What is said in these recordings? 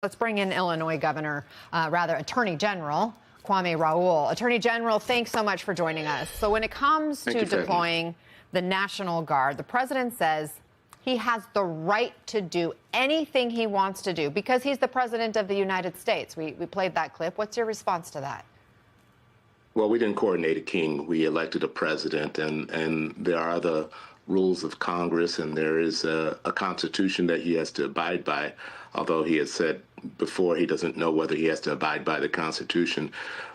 Let's bring in Illinois Attorney General Kwame Raoul. Attorney General, thanks so much for joining us. So when it comes to deploying the National Guard, the president says he has the right to do anything he wants to do because he's the president of the United States. We played that clip. What's your response to that? Well, we didn't coordinate a king. We elected a president, and there are other rules of Congress, and there is a constitution that he has to abide by, although he has said before he doesn't know whether he has to abide by the Constitution.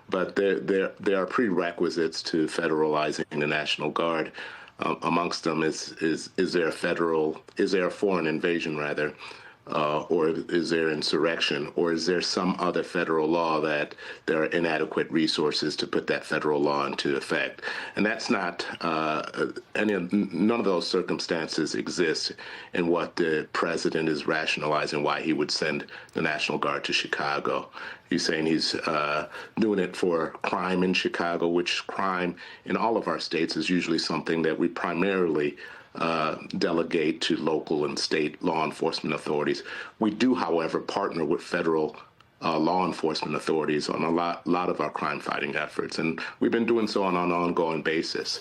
But there are prerequisites to federalizing the National Guard. Amongst them is there a foreign invasion rather, or is there insurrection, or is there some other federal law that there are inadequate resources to put that federal law into effect? And that's not none of those circumstances exist in what the president is rationalizing why he would send the National Guard to Chicago. He's saying he's doing it for crime in Chicago, which crime in all of our states is usually something that we primarily delegate to local and state law enforcement authorities. We do, however, partner with federal law enforcement authorities on a lot of our crime-fighting efforts, and we've been doing so on an ongoing basis.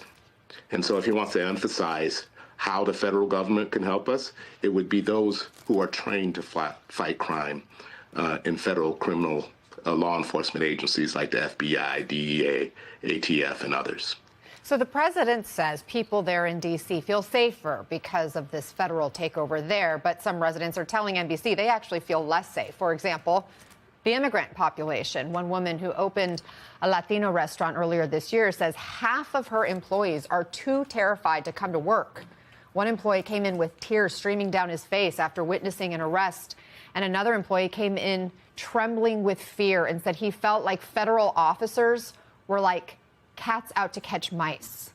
And so if he wants to emphasize how the federal government can help us, it would be those who are trained to fight crime in federal criminal law enforcement agencies like the FBI, DEA, ATF, and others. So the president says people there in D.C. feel safer because of this federal takeover there, but some residents are telling NBC they actually feel less safe. For example, the immigrant population. One woman who opened a Latino restaurant earlier this year says half of her employees are too terrified to come to work. One employee came in with tears streaming down his face after witnessing an arrest, and another employee came in trembling with fear and said he felt like federal officers were like cats out to catch mice.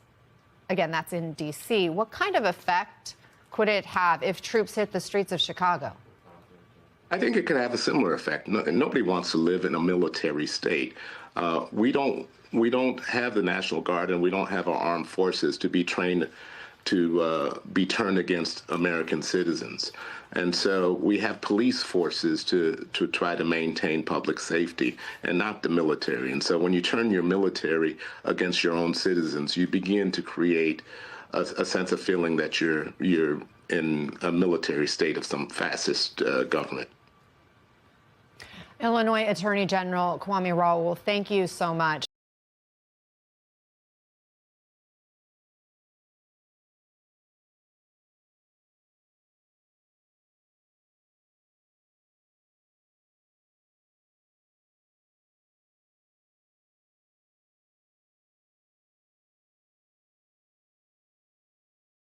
Again, that's in D.C. What kind of effect could it have if troops hit the streets of Chicago? I think it could have a similar effect. Nobody wants to live in a military state. We don't have the National Guard, and we don't have our armed forces to be trained to be turned against American citizens. And so we have police forces to try to maintain public safety and not the military. And so when you turn your military against your own citizens, you begin to create a sense of feeling that you're in a military state of some fascist government. Illinois Attorney General Kwame Raoul, thank you so much.